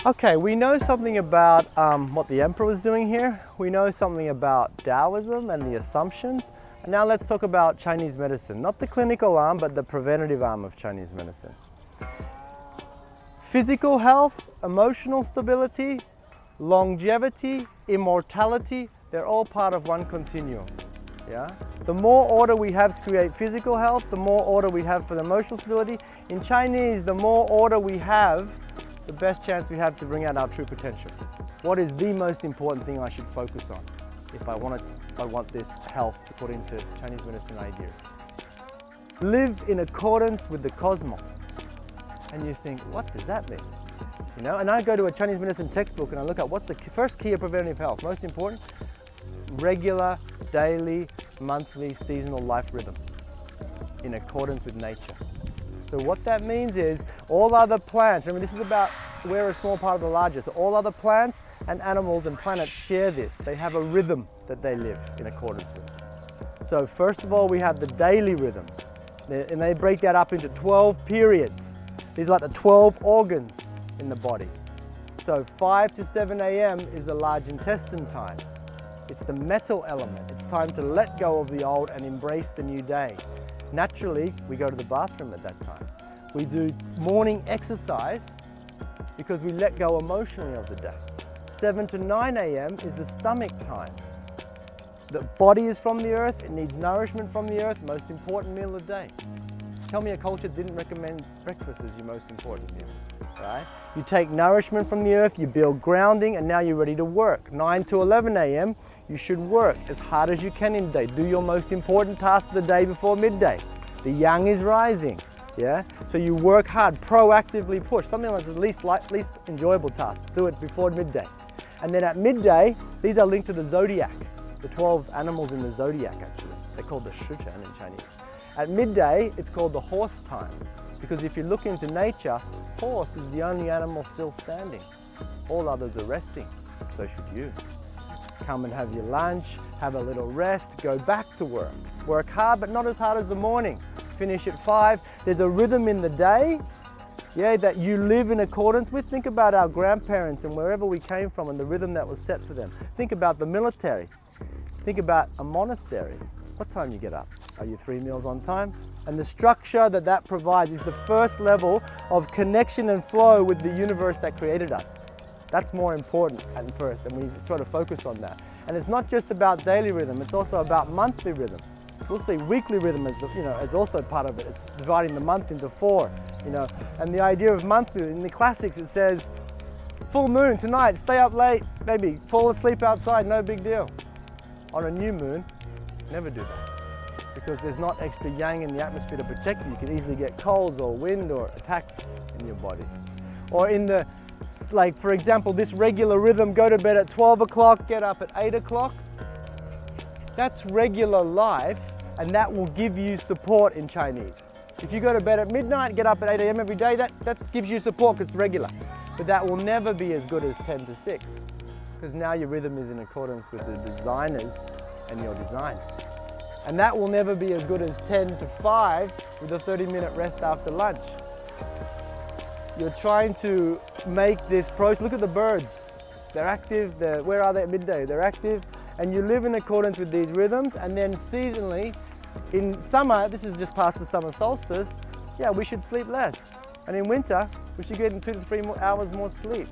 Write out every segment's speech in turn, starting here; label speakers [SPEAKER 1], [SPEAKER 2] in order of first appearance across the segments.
[SPEAKER 1] Okay, we know something about what the emperor was doing here. We know something about Taoism and the assumptions. And now let's talk about Chinese medicine. Not the clinical arm, but the preventative arm of Chinese medicine. Physical health, emotional stability, longevity, immortality, they're all part of one continuum. Yeah? The more order we have to create physical health, the more order we have for the emotional stability. In Chinese, the more order we have, the best chance we have to bring out our true potential. What is the most important thing I should focus on if I want this health according to Chinese medicine ideas? Live in accordance with the cosmos. And you think, what does that mean? You know, and I go to a Chinese medicine textbook and I look at what's the first key of preventative health, most important, regular, daily, monthly, seasonal life rhythm in accordance with nature. So what that means is all other plants, remember this is about, we're a small part of the larger, so all other plants and animals and planets share this. They have a rhythm that they live in accordance with. So first of all, we have the daily rhythm, and they break that up into 12 periods. These are like the 12 organs in the body. So 5 to 7 a.m. is the large intestine time. It's the metal element. It's time to let go of the old and embrace the new day. Naturally, we go to the bathroom at that time. We do morning exercise because we let go emotionally of the day. 7 to 9 a.m. is the stomach time. The body is from the earth, it needs nourishment from the earth, most important meal of the day. Tell me a culture didn't recommend breakfast as your most important meal, right? You take nourishment from the earth, you build grounding, and now you're ready to work. 9 to 11 a.m., you should work as hard as you can in the day. Do your most important task of the day before midday. The yang is rising, yeah? So you work hard, proactively push, something that's the least enjoyable task. Do it before midday. And then at midday, these are linked to the zodiac, the 12 animals in the zodiac actually. They're called the Shuchen in Chinese. At midday, it's called the horse time, because if you look into nature, horse is the only animal still standing. All others are resting, so should you. Come and have your lunch, have a little rest, go back to work. Work hard, but not as hard as the morning. Finish at 5. There's a rhythm in the day, yeah, that you live in accordance with. Think about our grandparents and wherever we came from and the rhythm that was set for them. Think about the military. Think about a monastery. What time you get up? Are you 3 meals on time? And the structure that that provides is the first level of connection and flow with the universe that created us. That's more important at first, and we try to focus on that. And it's not just about daily rhythm, it's also about monthly rhythm. We'll see weekly rhythm as, as also part of it. It's dividing the month into 4, And the idea of monthly, in the classics it says, full moon tonight, stay up late, maybe fall asleep outside, no big deal. On a new moon, never do that, because there's not extra yang in the atmosphere to protect you. You can easily get colds or wind or attacks in your body. Or in the, like for example, this regular rhythm, go to bed at 12 o'clock, get up at 8 o'clock. That's regular life, and that will give you support in Chinese. If you go to bed at midnight, get up at 8 a.m. every day, that gives you support because it's regular. But that will never be as good as 10 to 6, because now your rhythm is in accordance with the designers and your design. And that will never be as good as 10 to 5 with a 30-minute rest after lunch. You're trying to make this process. Look at the birds. They're active. Where are they at midday? They're active. And you live in accordance with these rhythms. And then seasonally, in summer, this is just past the summer solstice, yeah, we should sleep less. And in winter, we should get in 2 to 3 hours more sleep.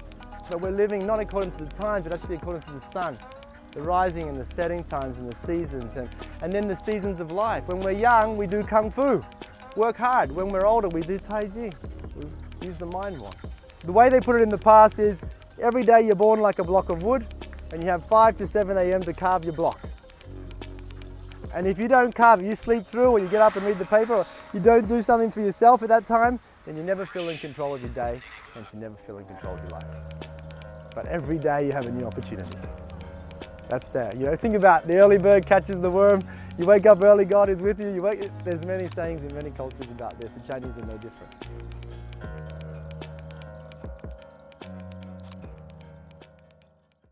[SPEAKER 1] So we're living not according to the times, but actually according to the sun. The rising and the setting times and the seasons, and then the seasons of life. When we're young, we do Kung Fu, work hard. When we're older, we do Tai Chi, we use the mind more. The way they put it in the past is, every day you're born like a block of wood, and you have 5 to 7 a.m. to carve your block. And if you don't carve it, you sleep through, or you get up and read the paper, or you don't do something for yourself at that time, then you never feel in control of your day, hence you never feel in control of your life. But every day you have a new opportunity. That's there. Think about the early bird catches the worm. You wake up early, God is with you. There's many sayings in many cultures about this. The Chinese are no different.